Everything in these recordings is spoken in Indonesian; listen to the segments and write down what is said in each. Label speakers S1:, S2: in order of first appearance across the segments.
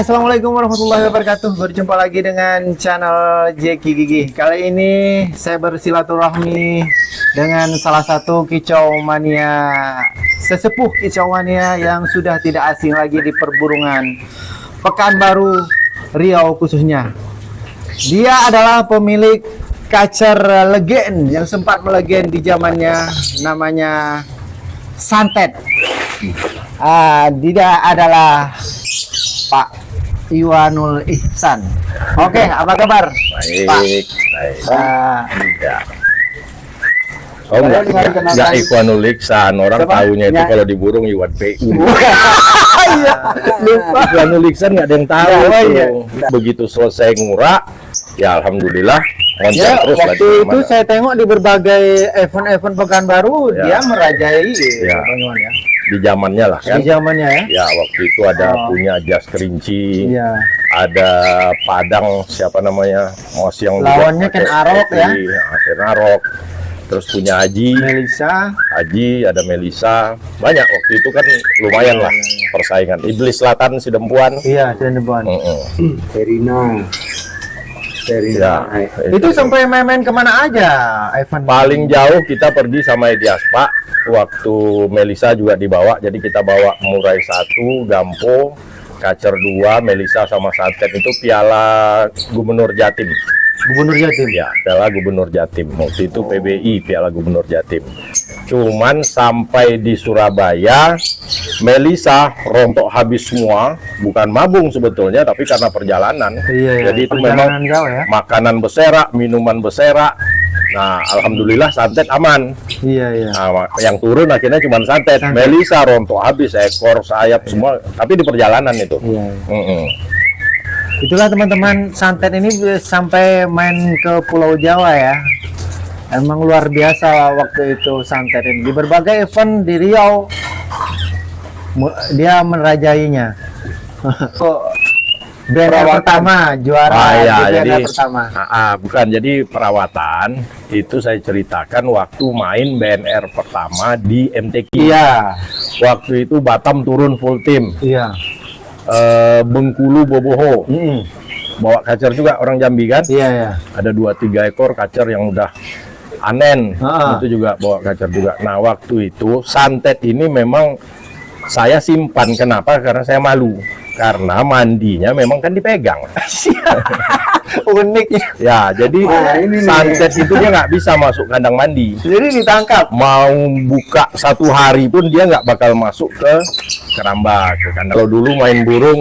S1: Assalamualaikum warahmatullahi wabarakatuh. Berjumpa lagi dengan channel Jeki Gigi. Kali ini saya bersilaturahmi dengan salah satu kicau mania, sesepuh kicau mania yang sudah tidak asing lagi di perburungan Pekanbaru, Riau khususnya. Dia adalah pemilik kacer legend yang sempat melegend di zamannya, namanya Santet. Dia adalah Pak Iwanul Ihsan. Oke, apa kabar?
S2: Baik,
S1: Pak?
S2: baik.
S1: Ya.
S2: Oh, enggak Iwanul Ihsan. Orang
S1: Siapa?
S2: tahunya itu
S1: Ya.
S2: kalau di burung Iwan PU.
S1: Iya, lupa.
S2: Iwanul Ihsan nggak ada yang tahu.
S1: Ya, oh
S2: tuh.
S1: iya.
S2: Begitu selesai ngura, ya alhamdulillah.
S1: Ya,
S2: Loncat terus
S1: waktu
S2: lagi
S1: itu
S2: kemana.
S1: saya tengok di berbagai event-event Pekanbaru,
S2: Ya.
S1: dia merajai
S2: Ya.
S1: teman-teman ya.
S2: Di zamannya lah kan.
S1: Di zamannya ya.
S2: Ya waktu itu ada
S1: Oh.
S2: punya Jas Kerinci,
S1: Iya.
S2: ada Padang siapa namanya, Mos yang juga
S1: Lawannya
S2: pakai
S1: Ken Arok ya.
S2: Ken Arok. Terus punya
S1: Melisa.
S2: Haji, ada Melisa, banyak waktu itu kan lumayan lah persaingan. Iblis Selatan Sidempuan.
S1: Iya, Cirebon.
S3: Serina.
S2: Ya,
S1: Itu sampai main-main kemana aja event?
S2: paling jauh kita pergi sama Edi Aspa. Waktu Melisa juga dibawa, jadi kita bawa Murai 1, Gampo, Kacer 2, Melisa sama Santet itu Piala Gubernur Jatim.
S1: Gubernur Jatim.
S2: Ya, Piala Gubernur Jatim. Waktu itu PBI, Piala Gubernur Jatim. Cuman sampai di Surabaya, Melisa rontok habis semua. Bukan mabung sebetulnya, tapi karena perjalanan.
S1: Iya,
S2: Jadi itu memang
S1: perjalanan jauh ya.
S2: makanan beserak, minuman beserak. Nah, alhamdulillah Santet aman.
S1: Iya, iya.
S2: Nah, yang turun akhirnya cuma Santet.
S1: Santet.
S2: Melisa rontok habis, ekor, sayap semua. Tapi di perjalanan itu.
S1: Iya.
S2: Mm-mm.
S1: Itulah teman-teman, Santet ini sampai main ke Pulau Jawa ya. Emang luar biasa waktu itu Santet ini. Di berbagai event di Riau, dia merajainya. BNR pertama, juara
S2: Ya,
S1: di
S2: jadi
S1: BNR pertama.
S2: bukan, jadi perawatan itu saya ceritakan waktu main BNR pertama di MTQ.
S1: Iya,
S2: Waktu itu Batam turun full tim,
S1: iya.
S2: Bengkulu Boboho
S1: Mm-mm.
S2: bawa kacer juga orang Jambi kan.
S1: Iya, iya.
S2: Ada 2-3 ekor kacer yang udah anen,
S1: Ah.
S2: itu juga bawa kacer juga. Nah waktu itu Santet ini memang saya simpan, kenapa? Karena saya malu, karena mandinya memang kan dipegang.
S1: Unik ya.
S2: Ya, jadi
S3: Wah, ini nih.
S2: Santet itu dia nggak bisa masuk kandang mandi.
S1: Jadi ditangkap.
S2: Mau buka 1 hari pun dia nggak bakal masuk ke keramba, ke kandang. Kalau dulu main burung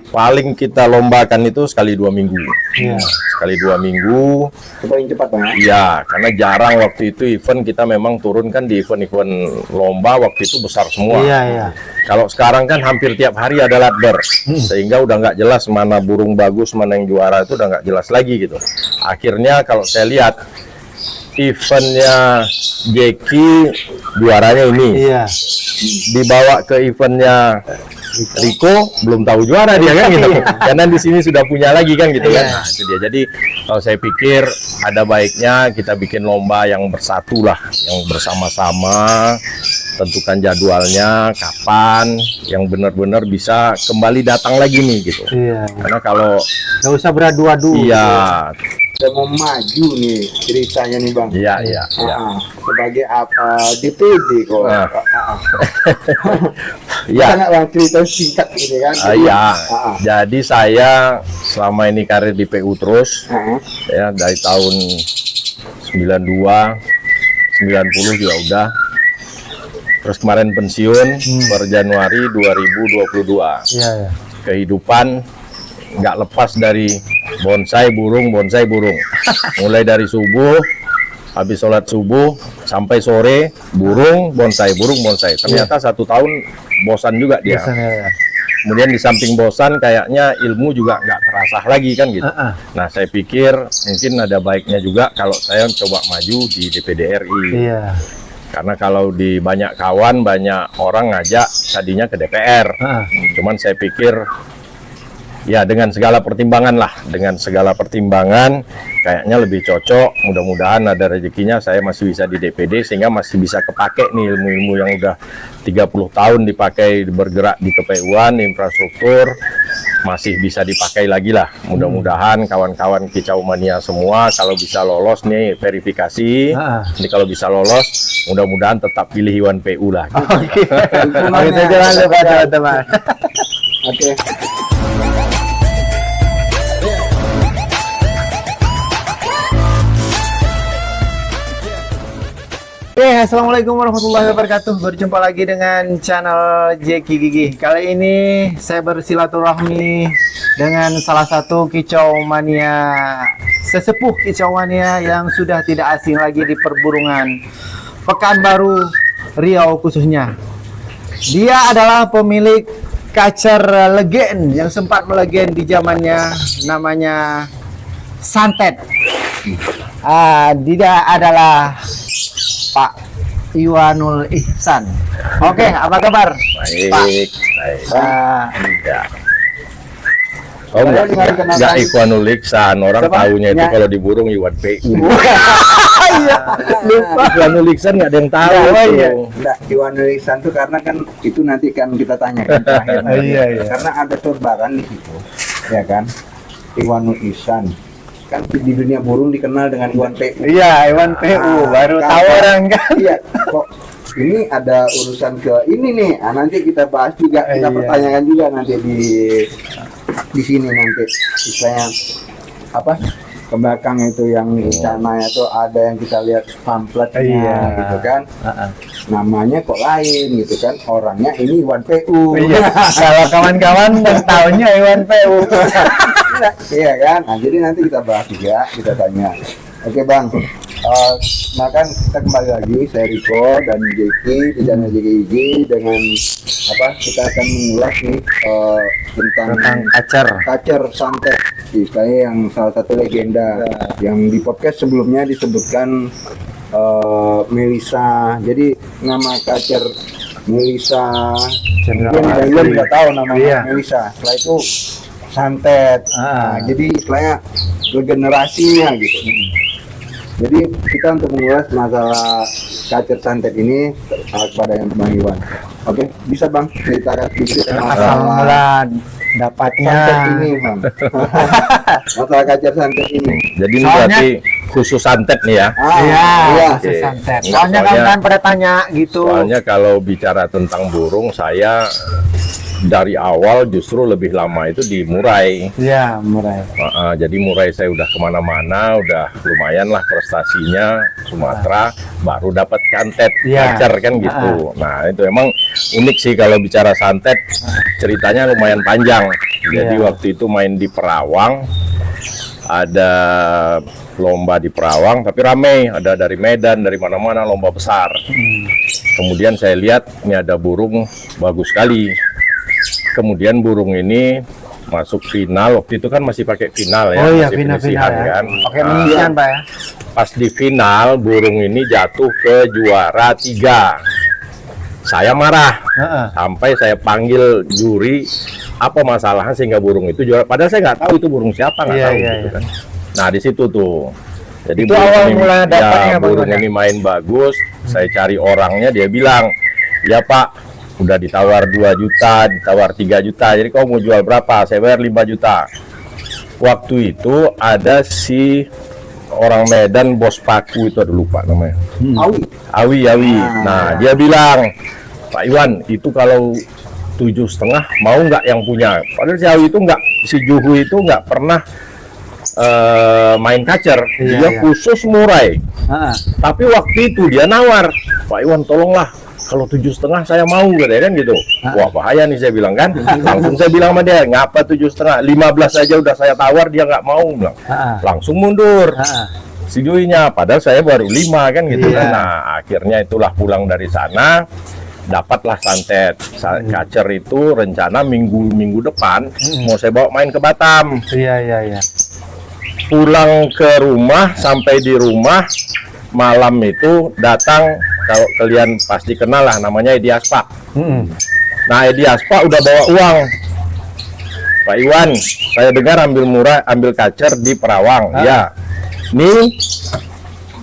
S2: paling kita lombakan itu sekali 2 minggu.
S1: Iya.
S2: Sekali 2 minggu.
S3: Itu paling cepat bang.
S2: Iya, karena jarang waktu itu event kita memang turun kan di event-event lomba waktu itu besar semua.
S1: Iya, iya.
S2: Kalau sekarang kan hampir tiap hari ada ladder, sehingga udah nggak jelas mana burung bagus, mana yang juara, itu udah nggak jelas lagi gitu. Akhirnya kalau saya lihat eventnya Jeki juaranya ini,
S1: Iya.
S2: dibawa ke eventnya Riko belum tahu juara dia kan gitu. Karena di sini sudah punya lagi kan gitu kan. Nah, itu dia. Jadi kalau saya pikir ada baiknya kita bikin lomba yang bersatu lah, yang bersama-sama, tentukan jadwalnya kapan, yang benar-benar bisa kembali datang lagi nih gitu.
S1: Iya.
S2: Karena kalau
S1: Nggak usah beradu-adu.
S2: iya,
S3: Saya mau maju nih ceritanya nih bang.
S2: iya, iya, iya.
S3: Sebagai apa DPD kok.
S2: Nah.
S3: Bisa
S2: Iya.
S3: nggak bang cerita singkat ini kan?
S2: Iya.
S3: Ah.
S2: Jadi saya selama ini karir di PU terus.
S3: Ah.
S2: Ya dari tahun 92 90 juga udah, terus kemarin pensiun per Januari 2022.
S1: Iya, iya.
S2: Kehidupan nggak lepas dari bonsai burung mulai dari subuh, habis sholat subuh sampai sore burung bonsai ternyata 1 tahun bosan juga dia.
S1: Biasanya ya.
S2: Kemudian di samping bosan kayaknya ilmu juga nggak terasah lagi kan gitu. Nah saya pikir mungkin ada baiknya juga kalau saya coba maju di DPD RI.
S1: Iya.
S2: Karena kalau di banyak kawan, banyak orang ngajak tadinya ke DPR.
S1: Heeh.
S2: Cuman saya pikir Ya dengan segala pertimbangan lah, dengan segala pertimbangan kayaknya lebih cocok. Mudah-mudahan ada rezekinya saya masih bisa di DPD sehingga masih bisa kepake nih ilmu-ilmu yang udah 30 tahun dipakai bergerak di KPU-an, infrastruktur masih bisa dipakai lagi lah. Mudah-mudahan kawan-kawan Kicau Mania semua kalau bisa lolos nih verifikasi. Jadi kalau bisa lolos, mudah-mudahan tetap pilih Iwan PU lah.
S1: Oke. Oke, jangan lupa teman-teman.
S3: Oke.
S1: Oke, assalamualaikum warahmatullahi wabarakatuh. Berjumpa lagi dengan channel Jeki Gigi. Kali ini saya bersilaturahmi dengan salah satu Kicau Mania, sesepuh Kicau Mania yang sudah tidak asing lagi di perburungan Pekanbaru Riau khususnya. Dia adalah pemilik kacer legend yang sempat melegend di zamannya, namanya Santet. Dia adalah Pak Iwanul Ihsan. Oke, apa kabar?
S2: Baik,
S1: Pak.
S2: baik. Ya. Oh,
S3: Saya dengar
S2: enggak
S3: kenal-
S2: Ikhwanul Ihsan, orang
S3: Siapa?
S2: tahunya itu
S3: Ya.
S2: kalau di burung Iwan PU.
S1: Iya, lupa.
S2: Ikhwanul Ihsan nggak ada yang tahu.
S1: Ya, oh
S2: tuh.
S1: iya.
S3: Enggak, Iwanul Ihsan tuh karena kan itu nanti kan kita tanyakan terakhir.
S1: Iya, iya.
S3: Karena ada sorbaran di situ, ya kan? Iwanul Ihsan kan di dunia burung dikenal dengan Iwan PU.
S1: Iya, Iwan PU baru tahu orang kan.
S3: Iya, kok ini ada urusan ke ini nih. Nanti kita bahas juga, kita
S1: Iya.
S3: pertanyakan juga nanti di sini nanti. Istilahnya apa? Ke belakang itu yang rencananya itu ada yang kita lihat pamfletnya
S1: Iya.
S3: gitu kan. Namanya kok lain gitu kan. Orangnya ini Iwan PU.
S1: Iya, kalau kawan-kawan tahunya Iwan PU.
S3: Iya kan? Nah, jadi nanti kita bahas juga, kita tanya. Oke Bang, nah kan kita kembali lagi, saya Riko dan Jeki di channel JKG dengan apa? Kita akan mengulas nih tentang kacer santet, istilahnya yang salah satu legenda yang di podcast sebelumnya disebutkan Melisa. Jadi nama kacer Melisa, mungkin kalian nggak tahu namanya
S1: Iya.
S3: Melisa. Setelah itu santet. Nah, jadi istilahnya regenerasinya gitu. Jadi kita untuk mengulas masalah kacer santet ini kepada yang Bang Iwan. Oke, bisa Bang ceritakan sedikit
S1: Asal mula dapatnya.
S3: santet ini, Bang. Masalah kacer santet ini.
S2: Jadi ini
S1: Soalnya-
S2: berarti khusus santet nih ya.
S1: Iya,
S3: iya.
S1: khusus santet.
S2: Iya,
S1: Soalnya
S2: soalnya-
S1: kan pada tanya gitu.
S2: Soalnya kalau bicara tentang burung, saya dari awal justru lebih lama itu di Murai.
S1: Iya, murah.
S2: Jadi Murai saya udah kemana-mana, udah lumayan lah prestasinya. Sumatera baru dapat santet
S1: Iya.
S2: kacer kan gitu. Nah itu emang unik sih kalau bicara santet, ceritanya lumayan panjang. Jadi
S1: Iya.
S2: waktu itu main di Perawang, ada lomba di Perawang, tapi ramai, ada dari Medan, dari mana-mana, lomba besar. Kemudian saya lihat ini ada burung bagus sekali. Kemudian burung ini masuk final, waktu itu kan masih pakai final ya,
S1: Oh iya,
S2: masih
S1: final-final
S2: penyisihan
S1: ya.
S2: kan.
S1: Oke,
S2: Nah,
S1: penyisian Pak ya.
S2: pas di final burung ini jatuh ke juara 3. Saya marah,
S1: Heeh.
S2: sampai saya panggil juri, apa masalahnya sehingga burung itu juara. Padahal saya nggak tahu itu burung siapa, nggak
S1: Iya,
S2: tahu
S1: iya,
S2: gitu
S1: iya.
S2: kan. Nah di situ tuh, jadi
S1: Itu awal mula dapatnya, Bang
S2: burung
S1: Iwan,
S2: ini main bagus. Saya cari orangnya, dia bilang, ya Pak, udah ditawar 2 juta, ditawar 3 juta. Jadi kau mau jual berapa? Saya bayar 5 juta. Waktu itu ada si orang Medan, bos paku itu, ada lupa namanya.
S3: Awi.
S2: Awi. Nah, dia bilang, Pak Iwan, itu kalau 7,5 mau nggak yang punya? Padahal si Awi itu nggak, si Juhu itu nggak pernah main kacer.
S1: Iya,
S2: Dia
S1: iya.
S2: khusus Murai.
S1: Heeh.
S2: Tapi waktu itu dia nawar, Pak Iwan tolonglah, kalau 7,5 saya mau, katanya kan gitu. Wah bahaya nih saya bilang kan. Langsung saya bilang sama dia, ngapa 7,5? 15 aja udah saya tawar, dia nggak mau. Bilang. Langsung mundur. Si Juinya, padahal saya baru 5 kan gitu
S1: Iya.
S2: kan. Nah akhirnya itulah pulang dari sana, dapatlah santet. Kacer itu rencana minggu depan mau saya bawa main ke Batam.
S1: Iya, iya, iya.
S2: Pulang ke rumah, sampai di rumah malam itu datang, kalau kalian pasti kenal lah, namanya Edi Aspa. Nah Edi Aspa udah bawa uang. Pak Iwan, saya dengar ambil kacer di Perawang. Ya, nih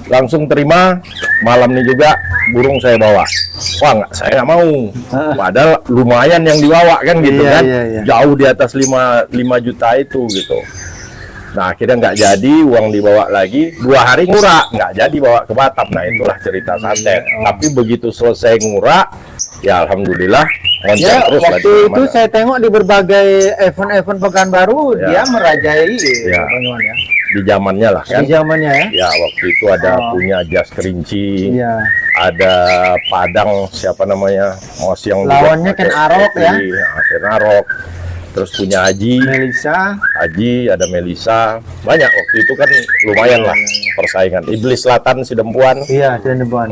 S2: langsung terima, malam ini juga burung saya bawa. Wah, saya nggak mau. Padahal lumayan yang dibawa kan gitu
S1: Iya,
S2: kan.
S1: iya, iya.
S2: Jauh di atas 5 juta itu gitu. Nah, akhirnya nggak jadi, uang dibawa lagi. 2 hari ngurah, nggak jadi bawa ke Batam. Nah, itulah cerita santet. Tapi begitu selesai ngurah, ya alhamdulillah.
S1: Ya,
S2: loncat terus lah
S1: waktu
S2: di
S1: itu
S2: mana.
S1: saya tengok di berbagai event-event Pekanbaru,
S2: Ya.
S1: dia merajai
S2: Ya.
S1: teman-teman ya.
S2: Di zamannya lah kan.
S1: Di zamannya ya.
S2: Ya, waktu itu ada punya jas kerinci.
S1: Iya.
S2: Ada Padang, siapa namanya, Mos yang
S1: Lawannya
S2: pakai
S1: Ken Arok ya.
S2: topi, Ken Arok. Terus punya
S1: Melisa.
S2: Haji, ada Melisa, banyak waktu itu kan lumayan lah persaingan. Iblis Selatan Sidempuan.
S1: Iya, Cirebon.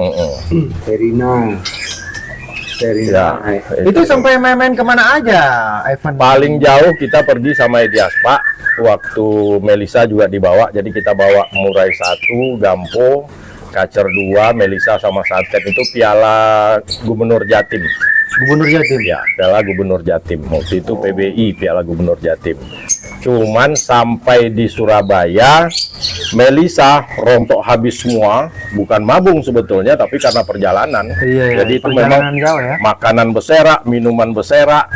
S3: Serina.
S2: Ya,
S1: Itu sampai main-main kemana aja event?
S2: paling jauh kita pergi sama Edi Aspa. Waktu Melisa juga dibawa, jadi kita bawa Murai 1, Gampo, Kacer 2, Melisa sama Santet. Itu Piala Gubernur Jatim.
S1: Gubernur Jatim.
S2: Ya, Piala Gubernur Jatim. Waktu itu PBI, Piala Gubernur Jatim. Cuman sampai di Surabaya, Melisa rontok habis semua. Bukan mabung sebetulnya, tapi karena perjalanan.
S1: Iya, iya.
S2: Jadi itu memang
S1: Perjalanan jauh ya.
S2: makanan beserak, minuman beserak.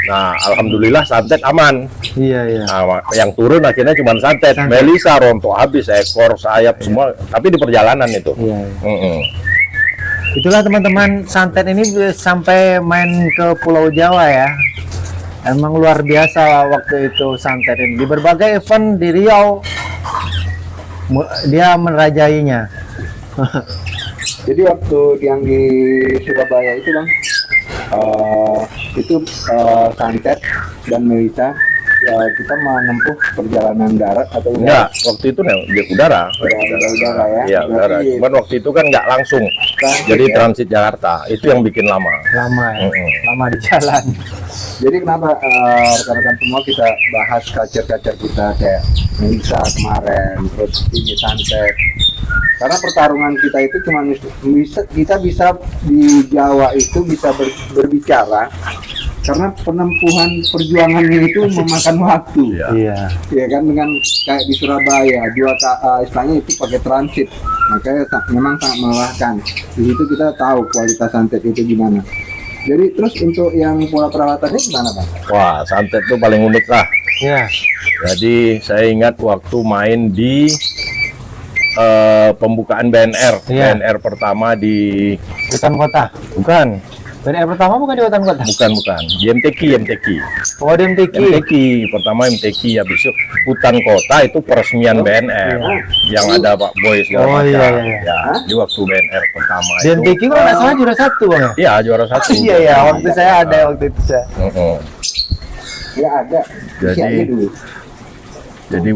S2: Nah, alhamdulillah Santet aman.
S1: Iya, iya.
S2: Nah, yang turun akhirnya cuma Santet. Melisa rontok habis, ekor, sayap semua. Tapi di perjalanan itu.
S1: Iya.
S2: Mm-mm.
S1: Itulah teman-teman, Santet ini sampai main ke Pulau Jawa ya. Emang luar biasa waktu itu Santet ini. Di berbagai event di Riau, dia merajainya.
S3: Jadi waktu yang di Surabaya itu bang, Santet dan Melisa, ya kita menempuh perjalanan darat atau
S2: Enggak, waktu itu di udara.
S3: udara ya.
S2: Iya, udara.
S3: Berarti
S2: Cuman waktu itu kan nggak langsung.
S3: transit
S2: Jadi
S3: ya.
S2: transit Jakarta. Itu yang bikin lama.
S1: Lama ya,
S2: Mm-mm.
S1: lama di jalan.
S3: Jadi kenapa rekan-rekan semua kita bahas kacer-kacer kita kayak Melisa kemarin, terus ini Santet. Karena pertarungan kita itu cuma kita bisa di Jawa itu bisa berbicara karena penempuhan perjuangannya itu memakan waktu.
S2: Iya.
S1: Iya.
S3: Ya kan, dengan kayak di Surabaya istilahnya itu pakai transit, makanya memang sangat melelahkan. Di situ kita tahu kualitas Santet itu gimana. Jadi terus untuk yang pola perawatannya gimana Bang?
S2: Wah, Santet itu paling unik lah.
S1: Iya.
S2: Jadi saya ingat waktu main di pembukaan BNR.
S1: Iya.
S2: BNR pertama di...
S1: Hutan kota.
S2: Bukan,
S1: BNR pertama bukan di hutan kota.
S2: bukan. Di MTQ.
S1: Oh, di MTQ.
S2: MTQ, pertama MTQ, habis itu hutan kota itu peresmian BNR. Yang ada Pak Boy segala
S1: Oh,
S2: macam.
S1: iya, iya.
S2: Ya, di waktu BNR pertama
S1: Di
S2: itu.
S1: MTQ kalau nggak salah juara 1 bang ya.
S2: Iya, juara 1.
S1: Iya ya, waktu saya ada waktu itu saya.
S2: Mm-mm.
S3: Ya ada.
S2: Jadi-
S3: Isi aja dulu.
S2: Jadi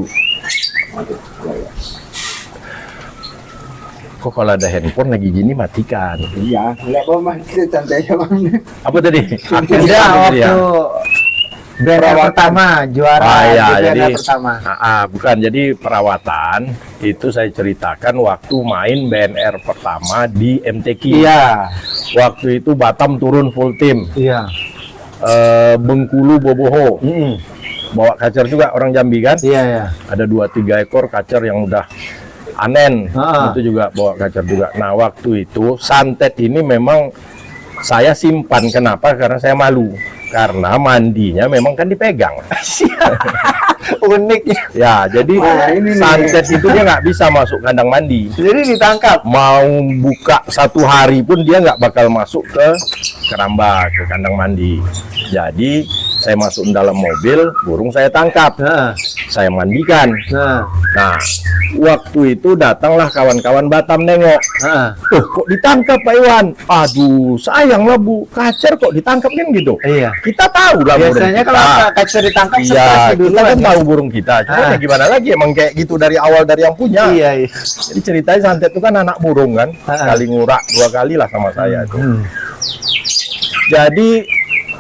S2: kok kalau ada handphone lagi gini matikan.
S3: Iya, nggak apa Mas, kita santai aja Bang.
S2: Apa tadi?
S1: Ada
S2: Apa tadi ya?
S1: waktu BNR pertama juara
S2: Ah, iya,
S1: di BNR
S2: jadi
S1: pertama.
S2: bukan, jadi perawatan itu saya ceritakan waktu main BNR pertama di MTQ.
S1: Iya,
S2: Waktu itu Batam turun full tim,
S1: iya.
S2: Bengkulu Boboho, bawa kacer juga orang Jambi kan?
S1: Iya, iya.
S2: Ada 2-3 ekor kacer yang udah anen,
S1: Ah.
S2: itu juga bawa kacer juga. Nah waktu itu Santet ini memang saya simpan, kenapa? Karena saya malu. Karena mandinya memang kan dipegang.
S1: Unik ya.
S2: Ya, jadi
S3: Wah, ini nih.
S2: Santet itu dia nggak bisa masuk kandang mandi.
S1: Jadi ditangkap.
S2: Mau buka 1 hari pun dia nggak bakal masuk ke keramba, ke kandang mandi. Jadi saya masuk dalam mobil, burung saya tangkap,
S1: Nah,
S2: saya mandikan.
S1: nah,
S2: Nah, waktu itu datanglah kawan-kawan Batam nengok.
S1: nah.
S2: Kok ditangkap Pak Iwan? Aduh, sayang lah Bu, kacer kok ditangkap kan gitu.
S1: Iya.
S2: Kita tahu lah burung
S1: Biasanya
S2: kita.
S1: kalau kacer ditangkap
S2: Iya,
S1: stres
S2: kita
S1: duluan.
S2: kan tahu burung kita. Cuma
S1: Ah.
S2: ya gimana lagi, emang kayak gitu dari awal dari yang punya.
S1: Iya, iya.
S2: Jadi ceritanya Santet itu kan anak burung kan,
S1: Ah.
S2: kali ngurak 2 kali lah sama saya itu.
S1: Hmm.
S2: Jadi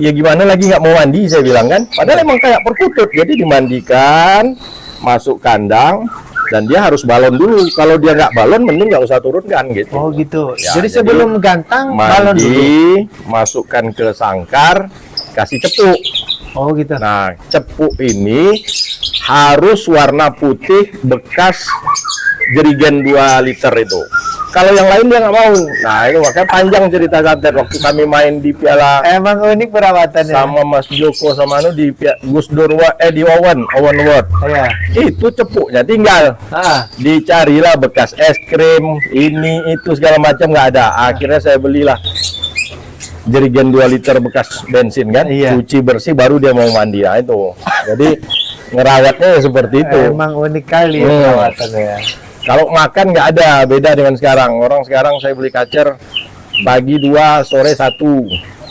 S2: ya gimana lagi nggak mau mandi saya bilang kan. Padahal emang kayak perkutut, jadi dimandikan, masuk kandang, dan dia harus balon dulu. Kalau dia nggak balon, mending nggak usah turunkan gitu.
S1: Oh gitu.
S2: Ya,
S1: jadi
S2: jadi
S1: sebelum gantang balon dulu.
S2: Mandi, masukkan ke sangkar, kasih cepuk.
S1: Oh gitu.
S2: Nah, cepu ini harus warna putih bekas jerigen 2 liter itu. Kalau yang lain dia nggak mau. Nah, itu makanya panjang cerita Santet waktu kami main di Piala
S1: Emang unik perawatannya.
S2: sama Mas Joko sama anu di Gus Dur di Owen World.
S1: Iya.
S2: Itu cepuknya tinggal. Dicarilah bekas es krim, ini itu segala macam nggak ada. Akhirnya saya belilah jerigen 2 liter bekas bensin kan,
S1: Iya.
S2: cuci bersih baru dia mau mandi. Nah, itu. Jadi ngerawatnya ya seperti itu.
S1: Emang unik kali ya perawatannya.
S2: Kalau makan nggak ada, beda dengan sekarang. Orang sekarang saya beli kacer pagi 2, sore 1.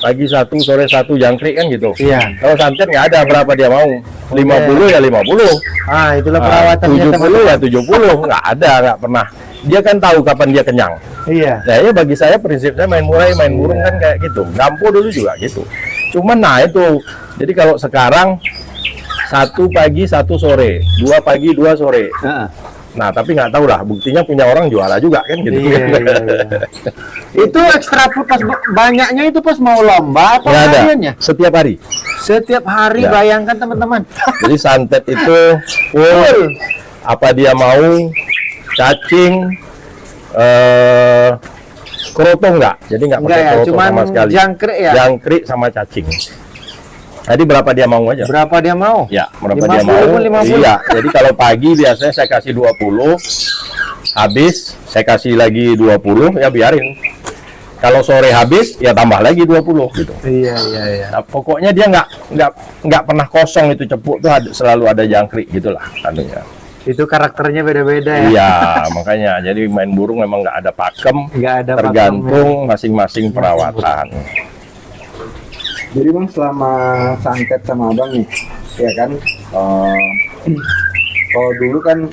S2: Pagi 1, sore 1 jangkrik kan gitu.
S1: Iya.
S2: Kalau Santet nggak ada, berapa dia mau? 50 ya 50.
S1: Itulah perawatannya
S2: 70 ya 70. Nggak ada, nggak pernah. Dia kan tahu kapan dia kenyang.
S1: Iya.
S2: Nah, ya bagi saya prinsipnya main murai, main burung kan kayak gitu. Gampo dulu juga gitu. Cuman nah itu. Jadi kalau sekarang 1 pagi 1 sore, 2 pagi 2 sore. Nah, tapi nggak tahu lah, buktinya punya orang juara juga kan gitu.
S1: Iya. Itu ekstra pas banyaknya itu pas mau lomba apa
S2: Nggak ada,
S1: hariannya?
S2: setiap hari.
S1: Setiap hari
S2: Ya.
S1: bayangkan teman-teman.
S2: Jadi Santet itu full, apa dia mau, cacing, kroto enggak. Jadi nggak
S1: Enggak
S2: pakai
S1: ya,
S2: kroto
S1: cuman
S2: sama sekali.
S1: jangkrik ya.
S2: Jangkrik sama cacing. Jadi berapa dia mau aja?
S1: Berapa dia mau?
S2: Ya, berapa
S1: 50
S2: dia mau?
S1: pun 50.
S2: Iya, jadi kalau pagi biasanya saya kasih 20, habis saya kasih lagi 20, ya biarin. Kalau sore habis, ya tambah lagi 20 gitu.
S1: Iya.
S2: Nah, pokoknya dia nggak pernah kosong itu cepuk tuh selalu ada jangkrik gitulah anunya.
S1: Itu karakternya beda-beda ya.
S2: Iya, makanya jadi main burung memang nggak ada pakem,
S1: Nggak ada
S2: tergantung masing-masing perawatan.
S3: Jadi Bang, selama Santet sama Abang nih, ya kan, kalau dulu kan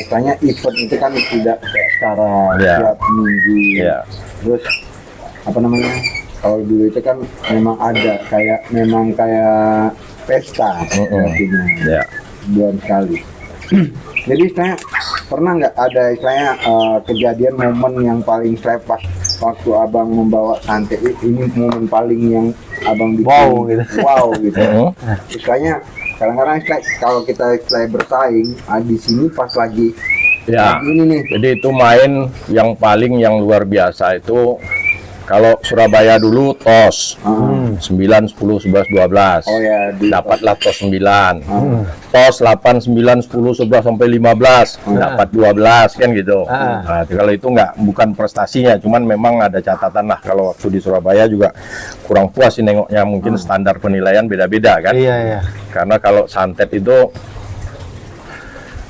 S3: tanya event itu kan tidak kayak sekarang
S2: Iya.
S3: tiap minggu.
S2: Iya.
S3: Terus apa namanya? Kalau dulu itu kan memang ada memang kayak pesta artinya
S2: Ya.
S3: bulan sekali. Jadi saya pernah nggak ada istilahnya kejadian momen yang paling saya pas waktu Abang membawa Santet ini momen paling yang Abang bikin
S1: Wow, gitu.
S3: Istilahnya kadang-kadang kalau kita bersaing di sini pas lagi
S2: Ya.
S3: ini nih.
S2: Jadi itu main yang paling yang luar biasa itu kalau Surabaya dulu TOS 9, 10, 11, 12.
S3: Oh ya,
S2: Dapatlah TOS 9. TOS 8, 9, 10, 11 sampai 15. Dapat 12 kan gitu. Nah, kalau itu bukan prestasinya, cuman memang ada catatan lah kalau waktu di Surabaya juga kurang puas sih nengoknya, mungkin standar penilaian beda-beda kan.
S1: Iya.
S2: Karena kalau Santet itu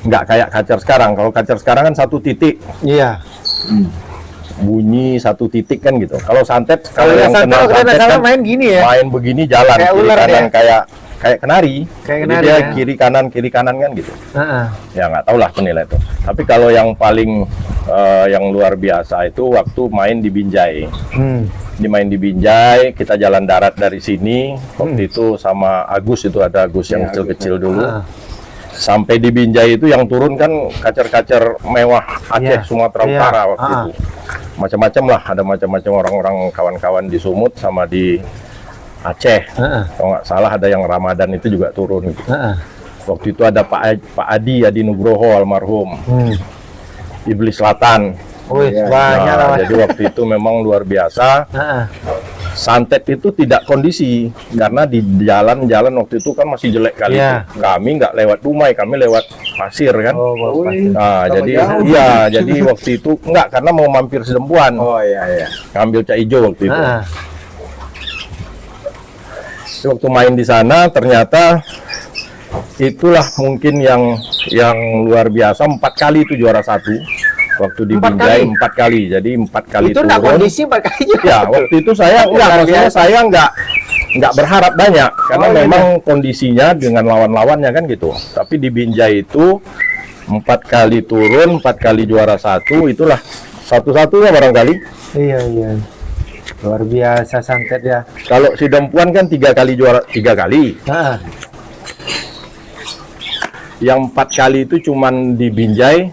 S2: nggak kayak kacer sekarang. Kalau kacer sekarang kan 1 titik.
S1: Iya.
S2: Bunyi 1 titik kan gitu. Kalau Santet,
S1: Kalau yang
S2: kenal
S1: Santet kan
S2: kan
S1: main gini ya.
S2: main begini jalan
S1: Kayak
S2: kiri
S1: ular
S2: kanan
S1: ya?
S2: kayak kenari.
S1: Kayak
S2: Jadi
S1: kenari
S2: dia
S1: ya.
S2: kiri kanan kan gitu.
S1: Heeh.
S2: Ya nggak tahu lah penilai itu. Tapi kalau yang paling yang luar biasa itu waktu main di Binjai. Main di Binjai, kita jalan darat dari sini. Waktu itu sama Agus, itu ada Agus yang kecil-kecil dulu. Sampai di Binjai itu yang turun kan kacer-kacer mewah Aceh, Sumatera Utara waktu itu. Macam-macam lah, ada macam-macam orang-orang kawan-kawan di Sumut sama di Aceh. Kalau nggak salah ada yang Ramadan itu juga turun gitu. Waktu itu ada Pak Adi Nugroho almarhum. Iblis Selatan.
S1: Banyak
S2: Nah,
S1: lah.
S2: jadi waktu itu memang luar biasa. Santet itu tidak kondisi karena di jalan-jalan waktu itu kan masih jelek kali. Itu. Kami nggak lewat Dumai, kami lewat pasir kan. Nah, jadi jadi waktu itu nggak, karena mau mampir Sedempuan.
S3: Oh iya.
S2: Ngambil cak ijo waktu itu. Jadi waktu main di sana ternyata itulah mungkin yang luar biasa, 4 kali itu juara 1. Waktu di Binjai 4 kali, jadi 4 kali
S1: itu
S2: turun.
S1: enggak kondisi 4 kali juga.
S2: Ya, waktu itu saya nggak berharap banyak karena memang kondisinya dengan lawan-lawannya kan gitu. Tapi di Binjai itu 4 kali turun, 4 kali juara 1, itulah satu-satunya barangkali.
S1: Iya. Luar biasa Santet ya.
S2: Kalau si Dempuan kan 3 kali juara 3 kali. Yang 4 kali itu cuman di Binjai.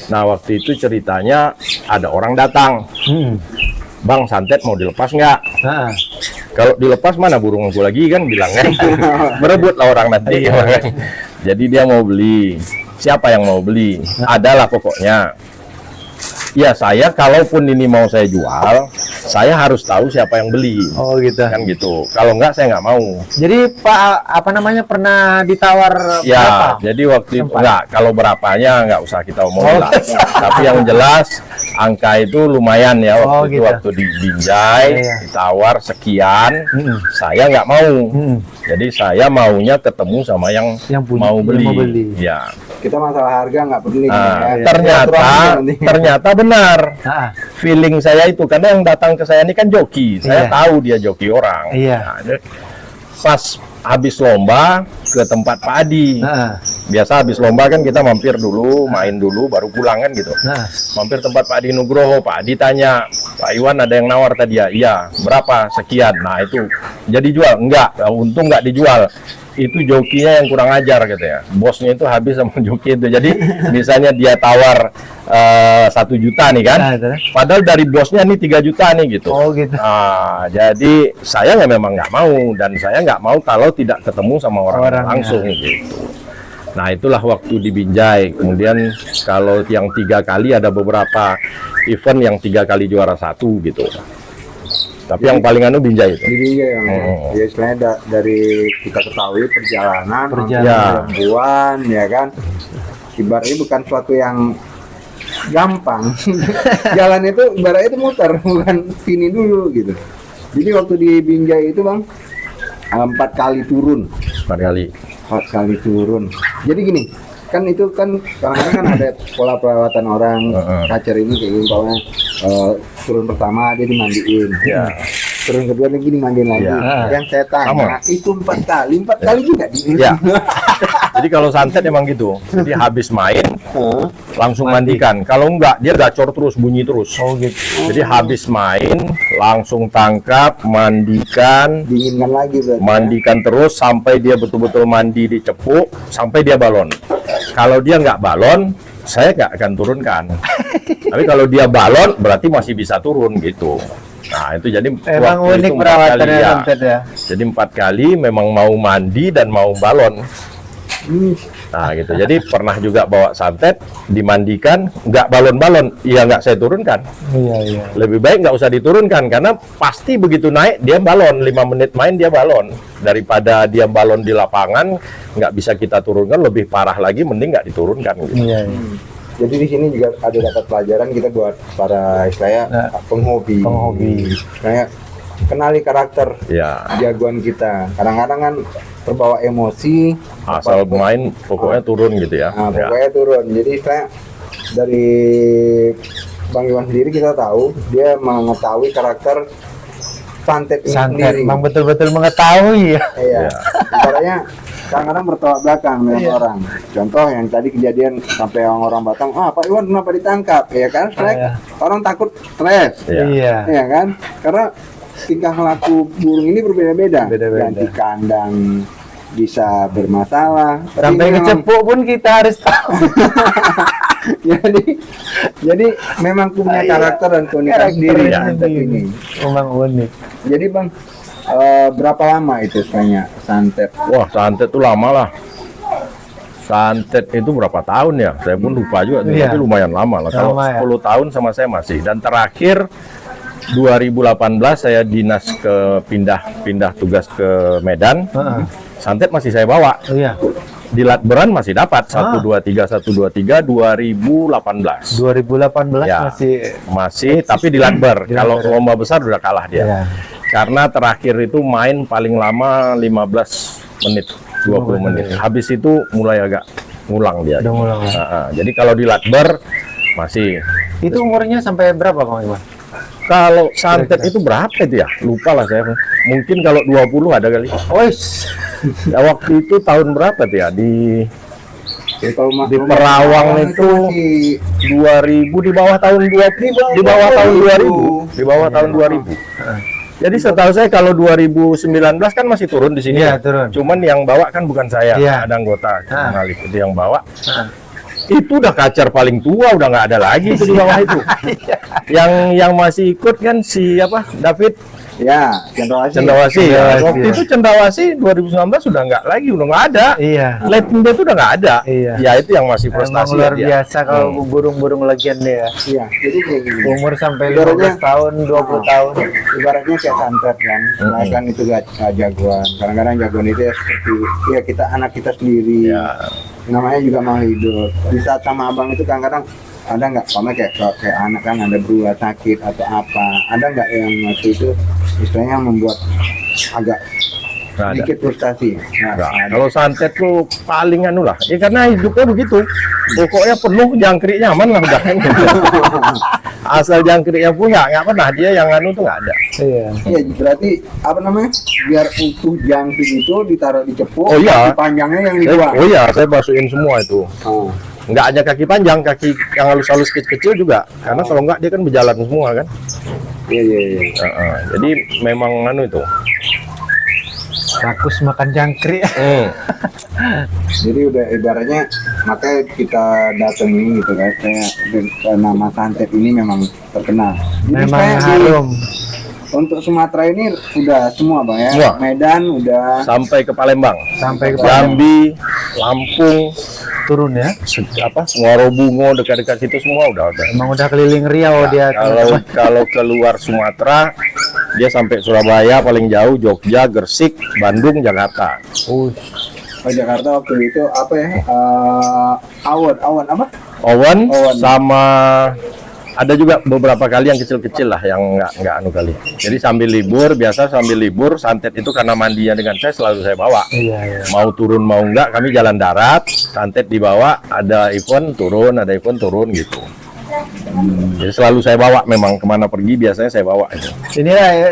S2: Nah, waktu itu ceritanya ada orang datang. Bang, Santet mau dilepas nggak? Kalau dilepas mana burungku lagi kan bilang kan. Berebut lah orang nanti. Jadi dia mau beli. Siapa yang mau beli? Adalah pokoknya. Ya saya kalaupun ini mau saya jual, saya harus tahu siapa yang beli.
S1: Oh gitu.
S2: Kan gitu. Kalau enggak saya nggak mau.
S1: Jadi Pak apa namanya pernah ditawar
S2: Ya,
S1: berapa?
S2: jadi waktu itu
S1: Sempat.
S2: enggak, kalau berapanya nggak usah kita omongin lah. Tapi yang jelas angka itu lumayan ya waktu
S1: Oh,
S2: itu
S1: gitu.
S2: waktu di Binjai
S1: Iya.
S2: ditawar sekian,
S1: Mm-mm.
S2: saya nggak mau.
S1: Mm-mm.
S2: Jadi saya maunya ketemu sama yang
S1: Yang punya-
S2: mau
S1: yang
S2: beli.
S1: mau beli.
S2: Ya.
S3: Kita masalah harga nggak peduli.
S2: Nah,
S3: ya.
S2: ternyata benar.
S1: Ah,
S2: Feeling saya itu karena yang datang ke saya ini kan joki. Saya
S1: Iya.
S2: tahu dia joki orang.
S1: Iya.
S2: Nah, pas habis lomba ke tempat Pak Adi.
S1: ah,
S2: Biasa habis lomba kan kita mampir dulu, main dulu, baru pulang kan gitu.
S1: ah.
S2: Mampir tempat Pak Adi Nugroho, Pak Adi tanya, Pak Iwan ada yang nawar tadi ya? Iya, berapa? Sekian. Nah itu, jadi jual? Enggak, untung nggak dijual. Itu jokinya yang kurang ajar gitu ya. Bosnya itu habis sama joki itu. Jadi misalnya dia tawar 1 juta nih kan,
S1: Nah, terus?
S2: padahal dari bosnya nih 3 juta nih gitu.
S1: Oh gitu.
S2: Nah, jadi saya ya memang nggak mau, dan saya nggak mau kalau tidak ketemu sama orang
S1: Orangnya.
S2: langsung gitu. Nah itulah waktu di Binjai. Kemudian kalau yang 3 kali ada beberapa event yang 3 kali juara 1 gitu. Tapi yang paling anu Binjai itu.
S3: Di Binjai ya,
S2: Oh.
S3: ya istilahnya dari kita ketahui perjalanan,
S1: Perjalanan.
S3: mingguan, ya kan. Ibaratnya bukan suatu yang gampang. Jalan itu ibaratnya itu muter, bukan sini dulu gitu. Jadi waktu di Binjai itu bang, 4 kali turun.
S2: 4 kali.
S3: 4 kali turun. Jadi gini, kan itu kan kadang-kadang kan ada pola perawatan orang. Kacer ini kayak gini, pokoknya turun pertama dia dimandiin.
S2: Ya.
S3: Turun kedua lagi dimandiin lagi.
S2: Ya.
S3: Yang saya tanya itu 4 kali juga di.
S2: Ya. Jadi kalau santet emang gitu. Jadi habis main langsung mandikan. Kalau enggak dia gacor terus, bunyi terus.
S1: Oh gitu.
S2: Jadi habis main langsung tangkap, mandikan,
S3: Dinginkan lagi berarti.
S2: mandikan terus sampai dia betul-betul mandi dicepuk sampai dia balon. Kalau dia nggak balon, saya nggak akan turunkan. Tapi kalau dia balon, berarti masih bisa turun gitu. Nah itu jadi
S1: Emang
S2: waktu
S1: unik
S2: itu 4
S1: perawatannya
S2: kali, ya.
S1: santet ya.
S2: Jadi 4 kali memang mau mandi dan mau balon. Nah gitu. Jadi pernah juga bawa santet, dimandikan, nggak balon-balon, ya nggak saya turunkan.
S1: Iya iya.
S2: Lebih baik nggak usah diturunkan karena pasti begitu naik dia balon, 5 menit main dia balon, daripada dia balon di lapangan nggak bisa kita turunkan, lebih parah lagi mending nggak diturunkan gitu.
S1: Iya. Iya.
S3: Jadi di sini juga ada dapat pelajaran kita buat para istilahnya penghobi.
S1: Penghobi.
S3: Kayak kenali karakter
S2: Ya
S3: jagoan kita. Kadang-kadang kan terbawa emosi.
S2: asal main pokoknya turun gitu ya.
S3: Nah,
S2: Ya.
S3: pokoknya turun. Jadi saya dari Bang Iwan sendiri kita tahu dia mengetahui karakter santet ini
S1: Santet
S3: sendiri.
S1: memang betul-betul mengetahui ya.
S3: Iya.
S2: Ya.
S3: Ibaratnya kadang-kadang bertolak belakang dengan orang. Contoh yang tadi kejadian sampai orang Batam, Pak Iwan kenapa ditangkap? Ya kan, stres.
S1: Iya.
S3: Orang takut stres.
S2: Ya.
S1: Iya.
S3: Iya kan? Karena tingkah laku burung ini berbeda-beda.
S1: Beda-beda.
S3: Ganti kandang bisa bermasalah. Tapi
S1: Sampai
S3: memang-
S1: kecepuk pun kita harus tahu.
S3: jadi memang punya
S1: Iya.
S3: karakter dan keunikan sendiri
S1: Karakternya
S3: santet
S1: sendiri.
S3: ini.
S1: Memang unik.
S3: Jadi Bang, berapa lama itu sebenarnya santet?
S2: Wah santet tuh lama lah. Santet itu berapa tahun ya? Saya pun lupa juga,
S1: Iya.
S2: tapi lumayan lama lah. Kalau
S1: Lama ya.
S2: 10 tahun sama saya masih. Dan terakhir 2018 saya dinas pindah tugas ke Medan.
S1: Heeh.
S2: Santet masih saya bawa.
S1: Oh iya.
S2: Di Latberan masih dapat 123 2018.
S1: 2018
S2: Ya.
S1: masih
S2: Tapi di Latber.
S1: Di
S2: Kalau
S1: Latber.
S2: lomba besar udah kalah dia.
S1: Iya.
S2: Karena terakhir itu main paling lama 15 menit, 20 menit. Habis itu mulai agak ngulang dia.
S1: Udah ngulang ya.
S2: Jadi kalau di Latber masih.
S1: Itu umurnya sampai berapa Bang Iwan?
S2: Kalau santet itu berapa itu ya? Lupa lah saya. Mungkin kalau 20 ada kali.
S1: Ois.
S2: Ya, waktu itu tahun berapa tuh ya? Di
S3: Ya, kalau
S2: Di Perawang itu
S3: masih
S2: 2000, di bawah tahun 2000, di bawah tahun 2000, di bawah tahun 2000. Jadi setahu saya kalau 2019 kan masih turun di sini.
S1: Iya, turun.
S2: Cuman yang bawa kan bukan saya,
S1: Iya.
S2: ada anggota jurnalis itu yang bawa.
S1: Heeh.
S2: Itu udah kacar paling tua, udah nggak ada lagi itu di bawah itu. Yang masih ikut kan si apa? David
S3: Ya, cendrawasih.
S2: Cendrawasih. Ya.
S1: Cendrawasih,
S2: Waktu
S1: ya.
S2: itu Cendrawasih 2019 sudah nggak lagi, udah nggak ada.
S1: Iya.
S2: Legenda itu udah nggak ada.
S1: Iya.
S2: Ya itu yang masih
S1: Emang
S2: prestasi
S1: luar
S2: dia.
S1: biasa kalau burung-burung legenda ya.
S3: Iya, jadi kayak gini.
S1: Umur sampai
S3: Ibaratnya-
S1: 15 tahun, 20 tahun.
S3: Ibaratnya kayak santet kan, nah, kan itu gak jagoan. Kadang-kadang jagoan itu ya seperti ya kita anak kita sendiri.
S2: Ya.
S3: Namanya juga mau hidup. Di saat sama abang itu kadang-kadang ada nggak sama kayak anak kan ada berulah sakit atau apa, ada nggak yang waktu itu istilahnya membuat agak
S2: Nggak ada.
S3: sedikit frustasi? Nah,
S2: Nggak.
S3: ada.
S2: Kalau santet tuh paling anu lah. Ya karena hidupnya begitu. Pokoknya penuh jangkrik nyaman lah udah. Asal jangkriknya punya, nggak pernah dia yang anu tuh nggak ada.
S1: Iya.
S3: Iya, berarti apa namanya? Biar utuh jangkrik itu ditaruh di cepuk,
S2: Oh, iya.
S3: kaki panjangnya yang dibuang.
S2: Oh iya, saya basuhin semua itu.
S3: Oh.
S2: Nggak hanya kaki panjang, kaki yang halus-halus kecil-kecil juga. Karena kalau nggak dia kan berjalan semua kan.
S3: Iya, iya, iya.
S2: Jadi memang anu itu.
S1: Rakus makan jangkrik.
S3: Jadi udah ibaratnya makanya kita datangi gitu kan, saya nama santet ini memang terkenal. Jadi
S1: Memang
S3: saya
S1: harum.
S3: untuk Sumatera ini udah semua bang ya.
S2: Semua.
S3: Medan udah.
S2: Sampai ke Palembang,
S1: Sampai ke Palembang.
S2: Jambi, Lampung,
S1: Turun ya.
S2: Muarobungo, dekat-dekat situ semua udah ada.
S1: Emang udah keliling Riau dia.
S2: Kalau keluar Sumatera, dia sampai Surabaya paling jauh, Jogja, Gresik, Bandung, Jakarta.
S3: Oh, Jakarta waktu itu apa ya? Awan apa?
S2: Owen
S3: Owen.
S2: sama ada juga beberapa kali yang kecil-kecil lah yang nggak anu kali. Jadi sambil libur santet itu karena mandinya dengan saya selalu saya bawa.
S1: Iya, iya.
S2: Mau turun mau enggak kami jalan darat, santet dibawa, ada event turun gitu. Jadi selalu saya bawa, memang kemana pergi biasanya saya bawa itu.
S1: Inilah ya,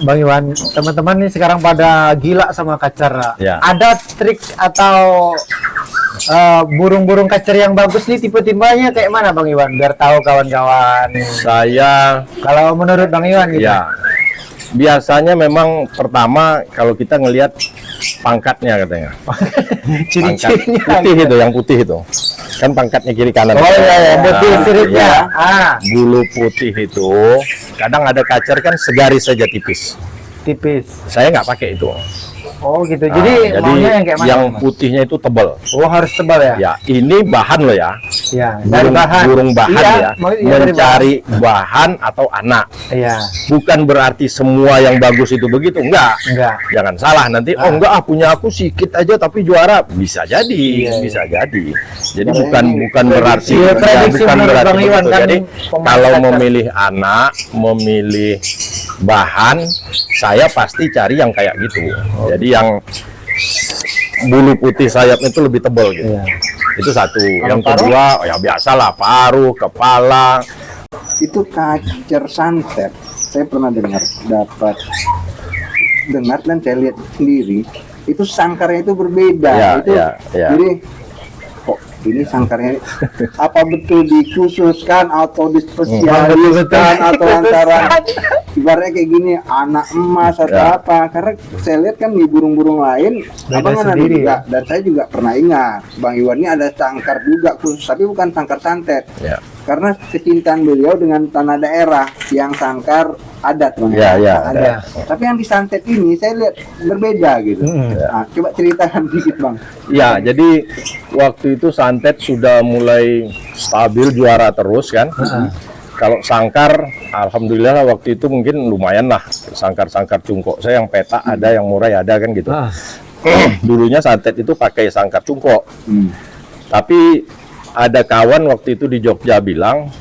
S1: Bang Iwan, teman-teman nih sekarang pada gila sama kacer.
S2: Ya.
S1: Ada trik atau burung-burung kacer yang bagus nih tipe-tipenya kayak mana Bang Iwan? Biar tahu kawan-kawan.
S2: Saya
S1: Kalau menurut Bang Iwan gitu.
S2: ya biasanya memang pertama kalau kita ngelihat pangkatnya katanya.
S1: Ciri-cirinya.
S2: Putih itu, yang putih itu. Kan pangkatnya kiri kanan.
S1: Oh iya, iya, putih siripnya.
S2: Iya. Bulu putih itu kadang ada kacer kan segaris saja tipis.
S1: Tipis.
S2: Saya nggak pakai itu.
S1: Oh gitu.
S2: Nah,
S1: Jadi maunya yang kayak mana?
S2: yang
S1: Mas?
S2: putihnya itu tebal.
S1: Oh harus tebal ya?
S2: Ya, ini bahan loh ya.
S1: Ya. Dari bahan.
S2: Burung bahan
S1: Iya,
S2: ya.
S1: iya, dari
S2: Mencari bahan atau anak.
S1: Iya.
S2: Bukan berarti semua yang bagus itu begitu, enggak.
S1: Enggak.
S2: Jangan salah nanti enggak punya aku sedikit aja tapi juara bisa jadi, bisa jadi. Jadi bukan berarti
S1: Iya, prediksi
S2: bukan
S1: menurut
S2: berarti
S1: Bang Iwan
S2: begitu.
S1: kan
S2: Jadi
S1: pemain
S2: kalau
S1: kacer.
S2: memilih anak, memilih bahan, saya pasti cari yang kayak gitu. Jadi yang bulu putih sayapnya itu lebih tebal gitu.
S1: Iya.
S2: Itu satu. Yang
S1: paruh?
S2: kedua, ya biasalah paruh, kepala.
S3: Itu kacer santet. Saya pernah dengar dan saya lihat sendiri itu sangkarnya itu berbeda.
S2: Ya,
S3: itu
S2: ya, ya.
S3: jadi kok ini sangkarnya apa betul dikhususkan atau dispesialiskan atau antara ibaratnya kayak gini anak emas atau
S2: Ya.
S3: apa, karena saya lihat kan di burung-burung lain
S1: Beda
S3: abang kan ada
S1: sendiri,
S3: juga,
S1: ya?
S3: dan saya juga pernah ingat Bang Iwan ini ada sangkar juga khusus tapi bukan sangkar santet.
S2: Ya.
S3: Karena kecintaan beliau dengan tanah daerah yang sangkar adat Bang.
S2: Ya, ya,
S3: ada.
S1: ya.
S3: Tapi yang di santet ini saya lihat berbeda gitu. Nah, coba ceritakan dikit Bang.
S2: Ya, jadi waktu itu santet sudah mulai stabil juara terus kan. Kalau sangkar, alhamdulillah waktu itu mungkin lumayan lah. Sangkar-sangkar cungkok saya yang peta ada, yang murai ada kan gitu.
S1: Ah.
S2: Dulunya santet itu pakai sangkar cungkok. Tapi ada kawan waktu itu di Jogja bilang,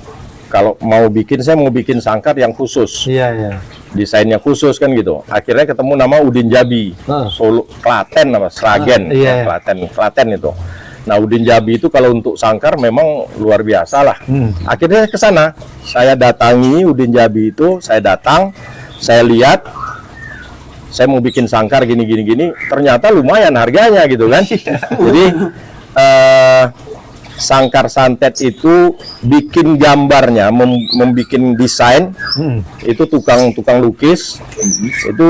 S2: kalau saya mau bikin sangkar yang khusus.
S1: Iya, iya.
S2: Desainnya khusus kan gitu. Akhirnya ketemu nama Udin Jabi, Solo, Klaten, Sragen,
S1: iya.
S2: Klaten itu. Nah, Udin Jabi itu kalau untuk sangkar memang luar biasa lah. Akhirnya ke sana, saya datangi Udin Jabi itu, saya datang, saya lihat, saya mau bikin sangkar gini, ternyata lumayan harganya gitu kan. Jadi sangkar santet itu bikin gambarnya, membuat desain, itu tukang lukis, itu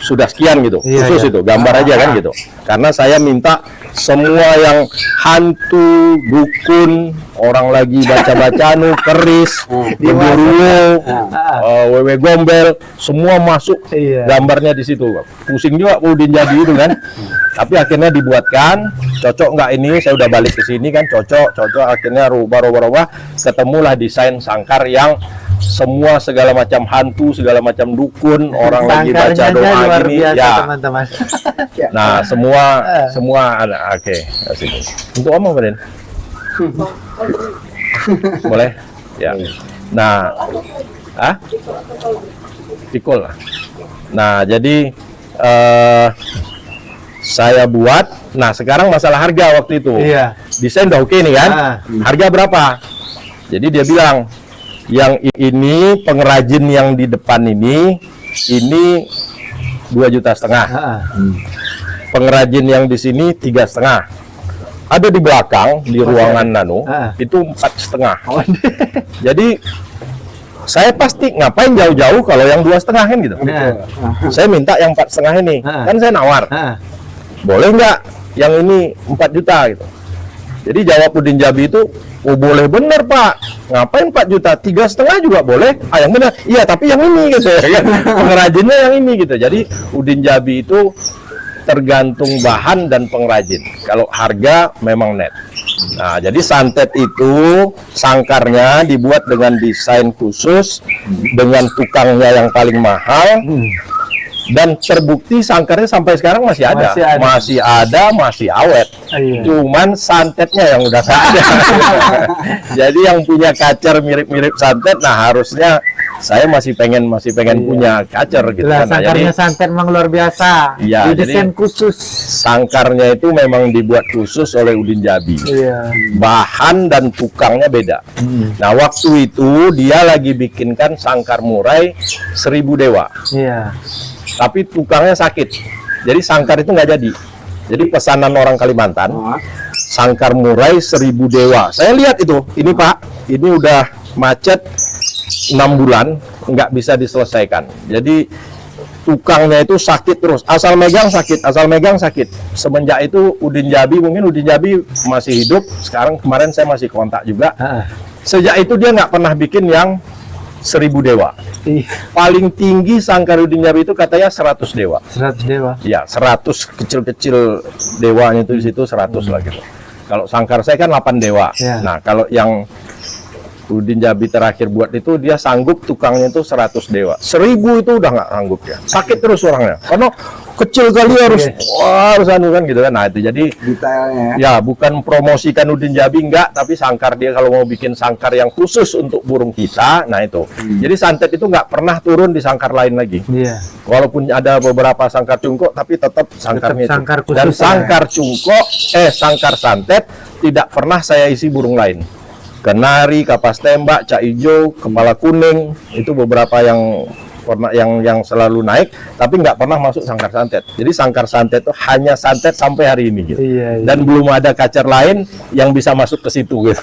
S2: sudah sekian gitu,
S1: Iya,
S2: khusus
S1: iya.
S2: itu gambar aja kan gitu. Karena saya minta semua yang hantu, dukun, orang lagi baca-baca keris, genderuwo, wewe gombel, semua masuk
S1: Iya.
S2: gambarnya di situ. Pusing juga Udin Jabi itu kan. Tapi akhirnya dibuatkan, cocok nggak ini? Saya udah balik ke sini kan, cocok. Akhirnya rubah, ketemulah desain sangkar yang semua segala macam hantu, segala macam dukun, orang lagi baca
S1: Sangkarnya aja
S2: doa
S1: luar
S2: gini,
S1: biasa,
S2: ya.
S1: teman-teman.
S2: Nah, semua ada. Oke, sini. Untuk omong, Bren. Boleh? Ya. Nah, pikul lah. Nah, jadi saya buat. Nah, sekarang masalah harga waktu itu.
S1: Iya.
S2: Desain udah oke nih kan? Harga berapa? Jadi dia bilang, yang ini pengrajin yang di depan ini 2,5 juta. Pengrajin yang di sini 3,5. Ada di belakang di ruangan nano itu 4,5. Jadi saya pasti ngapain jauh-jauh kalau yang 2,5 kan gitu. Saya minta yang 4,5 ini. Kan saya nawar. Boleh nggak yang ini 4 juta gitu. Jadi jawab Udin Jabi itu, oh boleh bener Pak, ngapain 4 juta, 3,5 juga boleh. Yang bener, iya tapi yang ini gitu ya kan, pengrajinnya yang ini gitu. Jadi Udin Jabi itu tergantung bahan dan pengrajin. Kalau harga memang net. Nah jadi santet itu sangkarnya dibuat dengan desain khusus, dengan tukangnya yang paling mahal. Dan terbukti sangkarnya sampai sekarang masih ada, masih awet.
S1: Iya.
S2: Cuman santetnya yang udah tak ada. Jadi yang punya kacer mirip-mirip santet, nah harusnya saya masih pengen punya kacer gitu
S1: Lah,
S2: kan. Nah,
S1: sangkarnya
S2: jadi
S1: santet memang luar biasa.
S2: Iya,
S1: Didesain
S2: jadi-
S1: khusus.
S2: sangkarnya itu memang dibuat khusus oleh Udin Jabi.
S1: Iya.
S2: Bahan dan tukangnya beda. Nah waktu itu dia lagi bikinkan sangkar murai 1000 dewa.
S1: Iya.
S2: Tapi tukangnya sakit, jadi sangkar itu nggak jadi. Jadi pesanan orang Kalimantan, sangkar murai 1000 dewa. Saya lihat itu, ini Pak, ini udah macet 6 bulan, nggak bisa diselesaikan. Jadi tukangnya itu sakit terus, asal megang sakit. Semenjak itu Udin Jabi, mungkin Udin Jabi masih hidup, sekarang kemarin saya masih kontak juga. Sejak itu dia nggak pernah bikin yang 1000 dewa. Paling tinggi sangkar Udin Jabi itu katanya 100 dewa.
S1: 100 dewa.
S2: Ya, 100 kecil-kecil dewanya itu di situ 100 lah gitu. Kalau sangkar saya kan 8 dewa.
S1: Ya.
S2: Nah, kalau yang Udin Jabi terakhir buat itu dia sanggup tukangnya itu 100 dewa. 1000 itu udah nggak sanggup ya. Sakit terus orangnya. Karena kecil kali harus harus anu kan gitu kan. Nah, itu jadi
S3: Detailnya.
S2: ya bukan promosikan Udin Jabi enggak, tapi sangkar dia kalau mau bikin sangkar yang khusus untuk burung kita, nah itu. Jadi santet itu nggak pernah turun di sangkar lain lagi.
S1: Iya.
S2: Walaupun ada beberapa sangkar cungkok, tapi tetap sangkarnya
S1: Tetap sangkar
S2: itu. Dan
S1: khusus
S2: sangkar cungkok, sangkar santet tidak pernah saya isi burung lain. Kenari, kapas tembak, cak hijau, kepala kuning, itu beberapa yang warna yang selalu naik, tapi nggak pernah masuk sangkar santet. Jadi sangkar santet itu hanya santet sampai hari ini gitu.
S1: Iya.
S2: Dan belum ada kacer lain yang bisa masuk ke situ gitu.